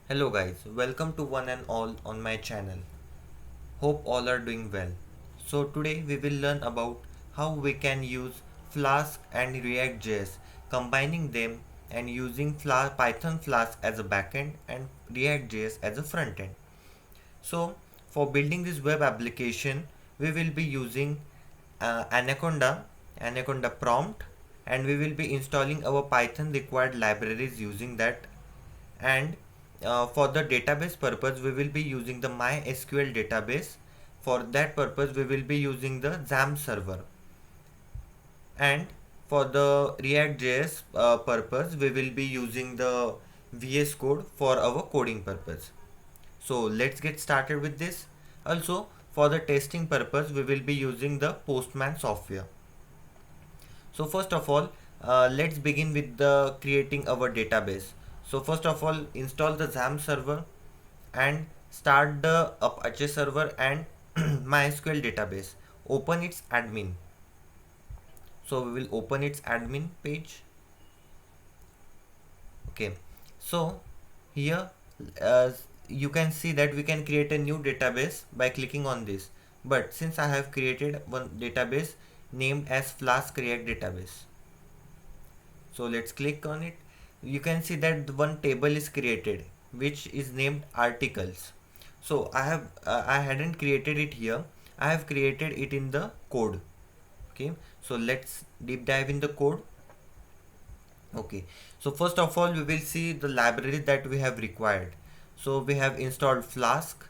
Hello guys, welcome to one and all on my channel. Hope all are doing well. So today we will learn about how we can use Flask and React.js, combining them and using Python Flask as a backend and React.js as a frontend. So for building this web application, we will be using Anaconda prompt, and we will be installing our Python required libraries using that. And for the database purpose, we will be using the MySQL database. For that purpose, we will be using the XAMPP server. And for the React.js purpose, we will be using the VS Code for our coding purpose. So let's get started with this. Also, for the testing purpose, we will be using the Postman software. So first of all, let's begin with the creating our database. So first of all, install the XAMPP server and start the Apache server and MySQL database. Open its admin. So we will open its admin page. Okay. So here uh, you can see that we can create a new database by clicking on this. But since I have created one database named as Flask React database, so let's click on it. You can see that one table is created which is named articles. So I hadn't created it here. I have created it in the code. Okay, so let's deep dive in the code. Okay, so first of all we will see the library that we have required. So we have installed Flask.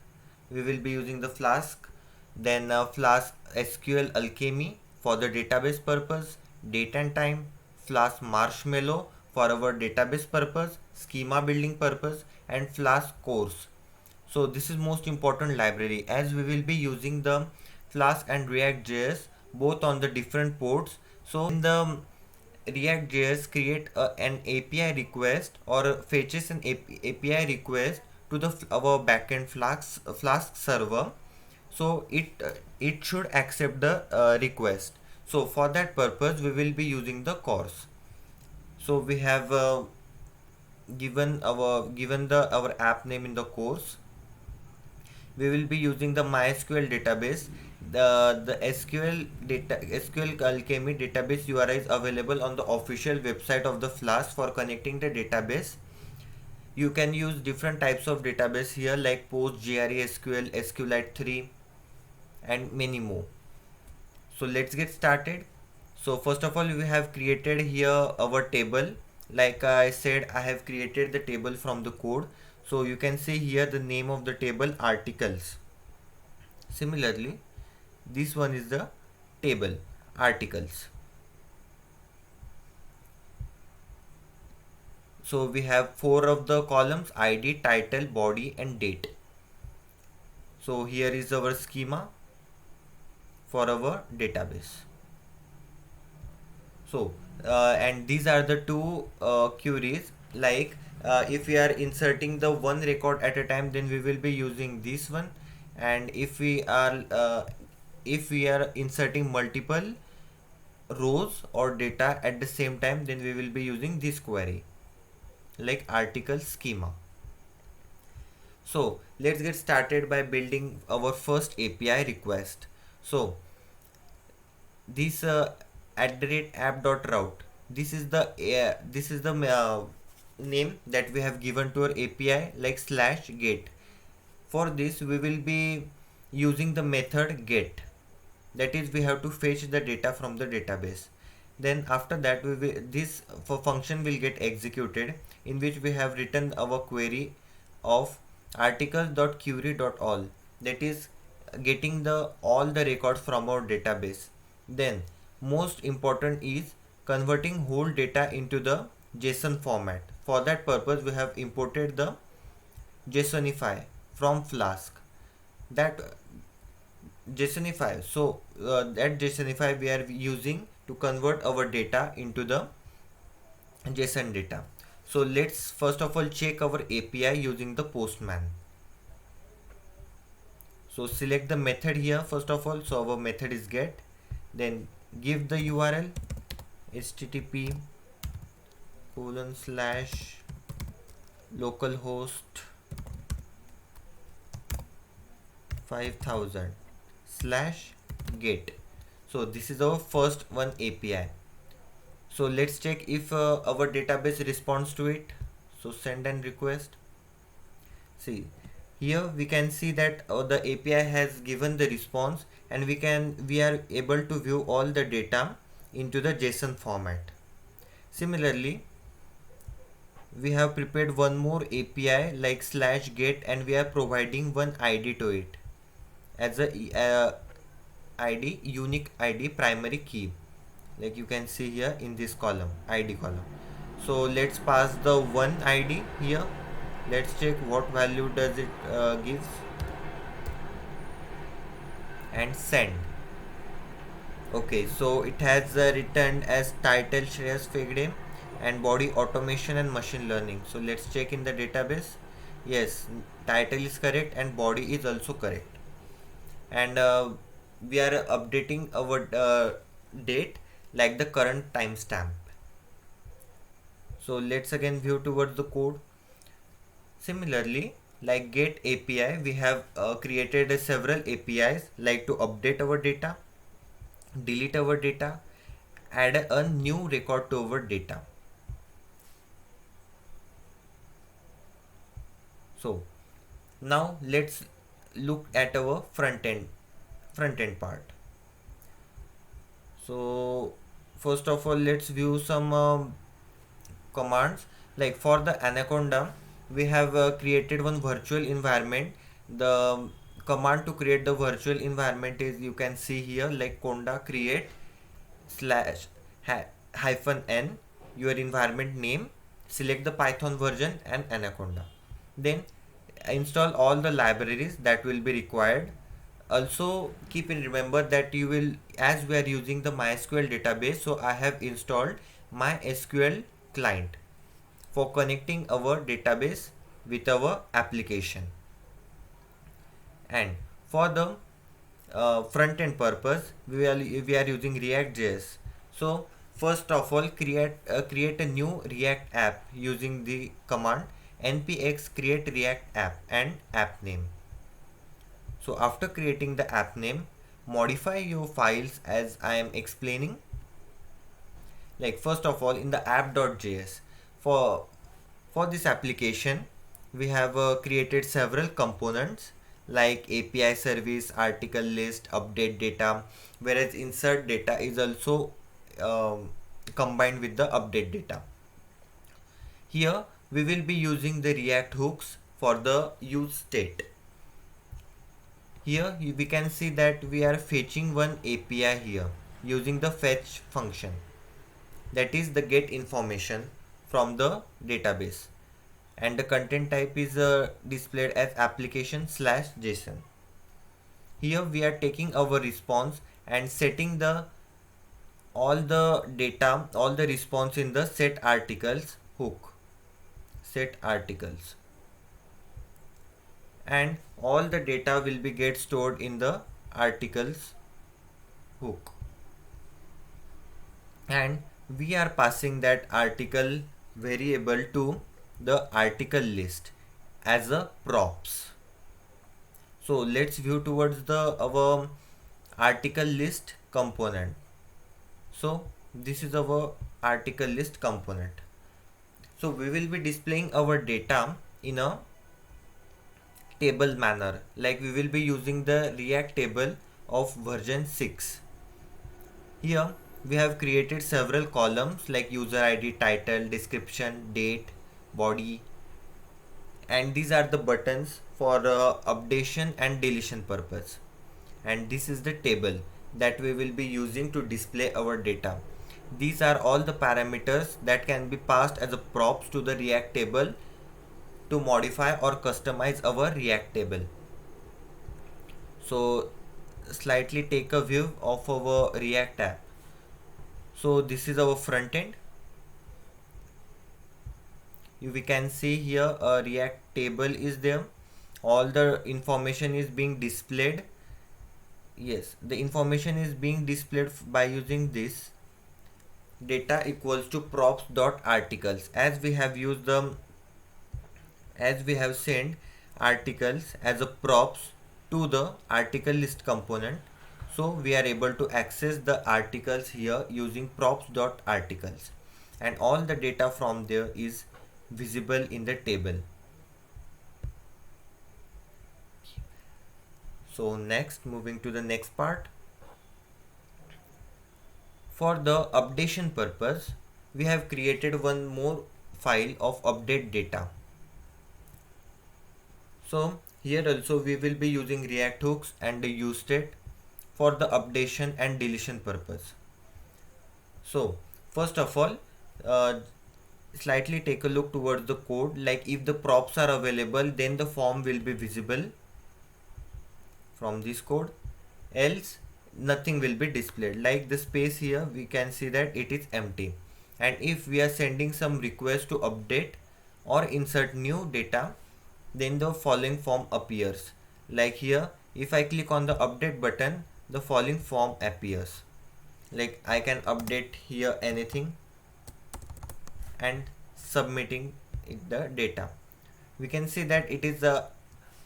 We will be using the Flask. Then Flask SQL Alchemy for the database purpose, date and time, Flask Marshmallow for our database purpose, schema building purpose, and Flask course. So this is most important library as we will be using the Flask and React.js both on the different ports. So in the React.js create an API request or fetches an API request to the our backend Flask server. So it should accept the request. So for that purpose we will be using the course. So we have given the our app name in the course. We will be using the MySQL database. The SQL Alchemy database URI is available on the official website of the Flask for connecting the database. You can use different types of database here like PostgreSQL, SQLite 3, and many more. So let's get started. So first of all, we have created here our table. Like I said, I have created the table from the code. So you can see here the name of the table articles. Similarly, this one is the table articles. So we have four of the columns: ID, title, body, and date. So here is our schema for our database. So and these are the two queries. Like if we are inserting the one record at a time, then we will be using this one. And if we are inserting multiple rows or data at the same time, then we will be using this query like article schema. So let's get started by building our first API request. So this @app.route, this is the name that we have given to our API, like /get. For this we will be using the method get. That is, we have to fetch the data from the database. Then after that this for function will get executed, in which we have written our query of articles.query.all, that is getting the all the records from our database. Then most important is converting whole data into the JSON format. For that purpose we have imported the JSONify from Flask. That JSONify. So that JSONify we are using to convert our data into the JSON data. So let's first of all check our API using the Postman. So select the method here first of all. So our method is get. Then give the URL http:// localhost 5000 slash get. So this is our first one API. So let's check if our database responds to it. So send and request. See, here we can see that the API has given the response, and we are able to view all the data into the JSON format. Similarly, we have prepared one more API like slash get, and we are providing one ID to it as a ID, unique ID primary key, like you can see here in this column, ID column. So let's pass the one ID here. Let's check what value does it gives, and send. Okay, so it has returned as title Shreyas Fegde and body automation and machine learning. So let's check in the database. Yes, title is correct and body is also correct. And we are updating our date like the current timestamp. So let's again view towards the code. Similarly, like get API, we have created several APIs like to update our data, delete our data, add a new record to our data. So now let's look at our front end part. So first of all, let's view some commands. Like for the Anaconda, we have created one virtual environment. The command to create the virtual environment is, you can see here, like conda create slash hyphen n, your environment name, select the Python version and Anaconda. Then install all the libraries that will be required. Also keep in remember that you will, as we are using the MySQL database, so I have installed MySQL client for connecting our database with our application. And for the front end purpose, we are using React.js. So first of all, create a new React app using the command npx create react app and app name. So after creating the app name, modify your files as I am explaining. Like first of all, in the app.js, for this application, we have created several components like API service, article list, update data, whereas insert data is also combined with the update data. Here we will be using the React hooks for the use state. Here we can see that we are fetching one API here using the fetch function, that is the get information from the database, and the content type is displayed as application/json. Here we are taking our response and setting the all the data, all the response in the set articles hook, set articles, and all the data will be get stored in the articles hook, and we are passing that article variable to the article list as a props. So let's view towards the our article list component. So this is our article list component. So we will be displaying our data in a table manner, like we will be using the React table of version 6. Here we have created several columns like user ID, title, description, date, body, and these are the buttons for updation and deletion purpose. And this is the table that we will be using to display our data. These are all the parameters that can be passed as a props to the React table to modify or customize our React table. So slightly take a view of our React app. So this is our front end. We can see here a React table is there. All the information is being displayed. Yes, the information is being displayed by using this data equals to props dot articles, as we have used them, as we have sent articles as a props to the article list component. So we are able to access the articles here using props.articles, and all the data from there is visible in the table. So next, moving to the next part. For the updation purpose, we have created one more file of update data. So here also we will be using React hooks and the useState for the updation and deletion purpose. So first of all, uh, slightly take a look towards the code. Like if the props are available, then the form will be visible from this code, else nothing will be displayed. Like the space here, we can see that it is empty. And if we are sending some request to update or insert new data, then the following form appears. Like here, if I click on the update button, the following form appears. Like I can update here anything and submitting it the data. We can see that it is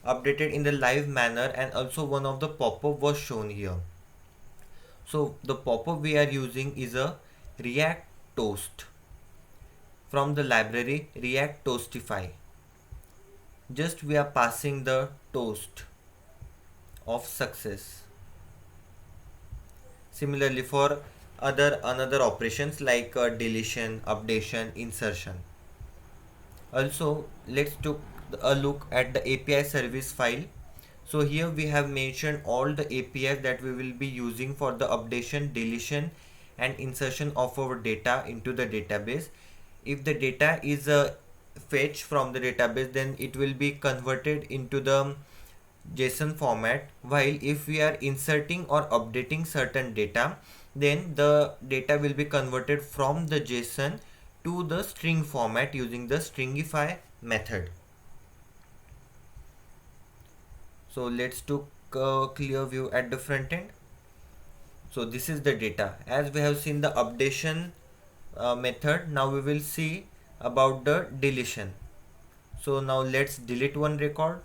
updated in the live manner, and also one of the pop-up was shown here. So the pop-up we are using is a React Toast from the library React Toastify. Just we are passing the toast of success. Similarly for another operations like deletion, updation, insertion. Also, let's take a look at the API service file. So here we have mentioned all the APIs that we will be using for the updation, deletion and insertion of our data into the database. If the data is fetched from the database, then it will be converted into the JSON format, while if we are inserting or updating certain data, then the data will be converted from the JSON to the string format using the stringify method. So let's take a clear view at the front end. So this is the data. As we have seen the updation method, now we will see about the deletion. So now let's delete one record.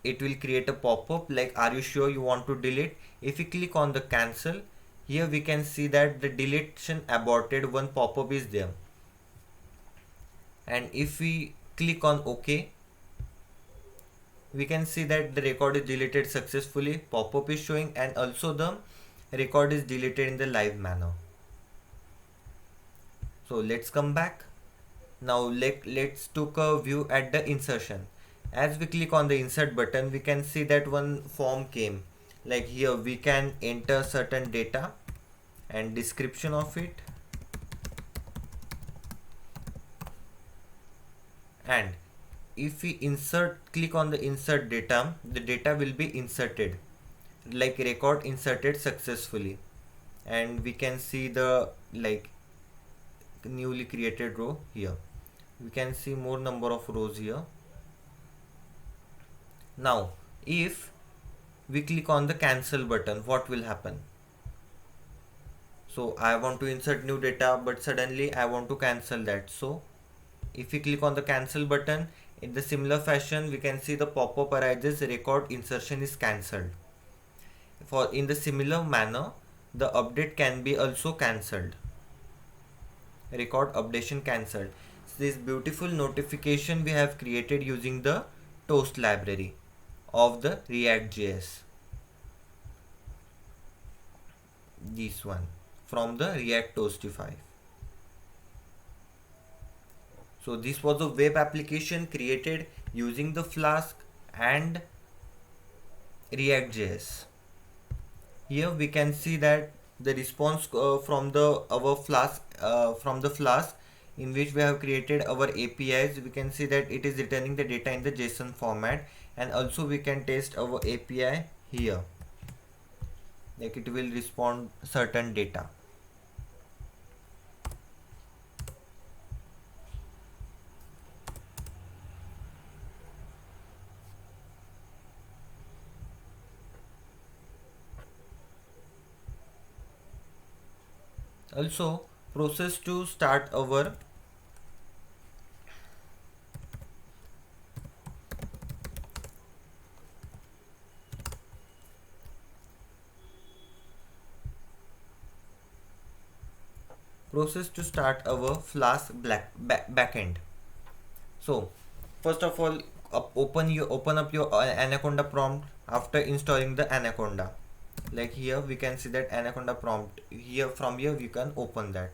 It will create a pop-up like, are you sure you want to delete? If we click on the cancel, here we can see that the deletion aborted, one pop-up is there. And if we click on OK, we can see that the record is deleted successfully, pop-up is showing, and also the record is deleted in the live manner. So let's come back. Now let's take a view at the insertion. As we click on the insert button, we can see that one form came. Like here we can enter certain data and description of it, and if we click on the insert data, the data will be inserted, like record inserted successfully, and we can see the like newly created row here. We can see more number of rows here. Now if we click on the cancel button, what will happen? So I want to insert new data, but suddenly I want to cancel that. So if we click on the cancel button, in the similar fashion we can see the pop-up arises, record insertion is cancelled. For in the similar manner, the update can be also cancelled. Record updation cancelled. So this beautiful notification we have created using the Toast library of the React.js. This one from the React Toastify. So this was a web application created using the Flask and React.js. Here we can see that the response from the Flask in which we have created our APIs, we can see that it is returning the data in the JSON format, and also we can test our API here, like it will respond certain data. Also process to start our process to start our Flask backend. So first of all, open up your Anaconda prompt after installing the Anaconda. Like here we can see that Anaconda prompt here. From here we can open that.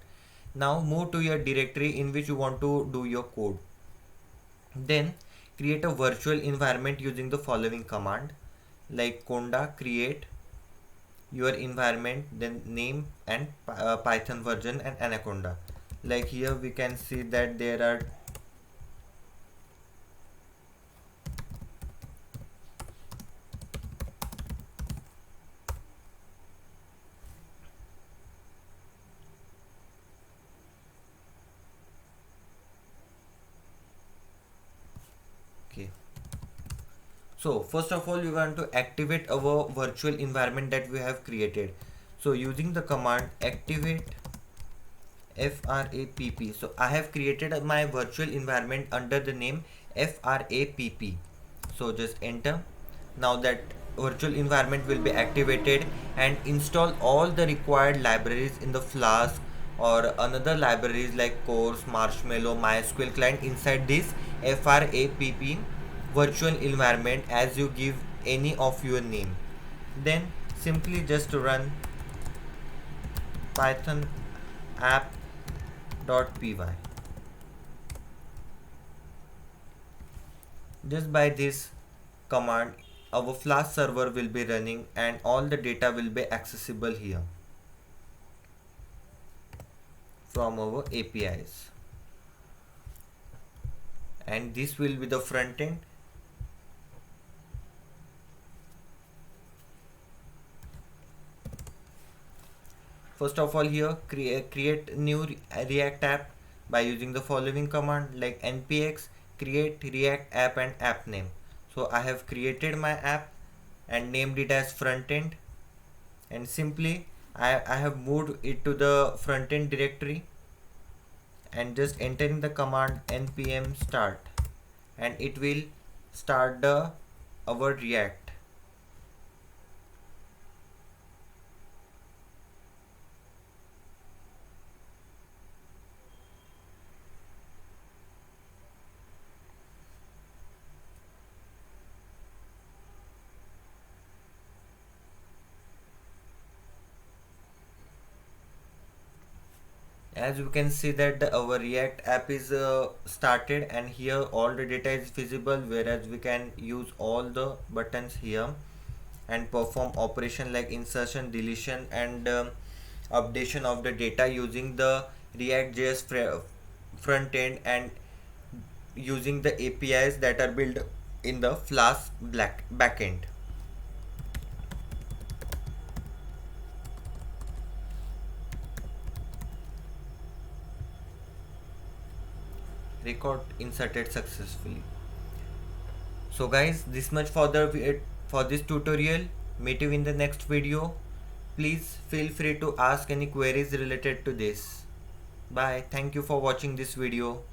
Now move to your directory in which you want to do your code. Then create a virtual environment using the following command, like conda create your environment, then name and Python version and Anaconda. Like here we can see that there are okay. So first of all, we want to activate our virtual environment that we have created. So using the command activate frapp. So I have created my virtual environment under the name frapp. So just enter. Now that virtual environment will be activated, and install all the required libraries in the Flask or another libraries like Course, Marshmallow, MySQL client inside this frapp virtual environment as you give any of your name. Then simply just run python app.py. Just by this command our Flask server will be running and all the data will be accessible here from our APIs, and this will be the front end. First of all, here create new React app by using the following command, like npx create React app and app name. So I have created my app and named it as front end, and simply I have moved it to the front end directory and just entering the command npm start, and it will start the our React. As you can see that our React app is started, and here all the data is visible, whereas we can use all the buttons here and perform operation like insertion, deletion and updation of the data using the React.js front end and using the APIs that are built in the Flask backend. Record inserted successfully. So guys, this much for this tutorial. Meet you in the next video. Please feel free to ask any queries related to this. Bye. Thank you for watching this video.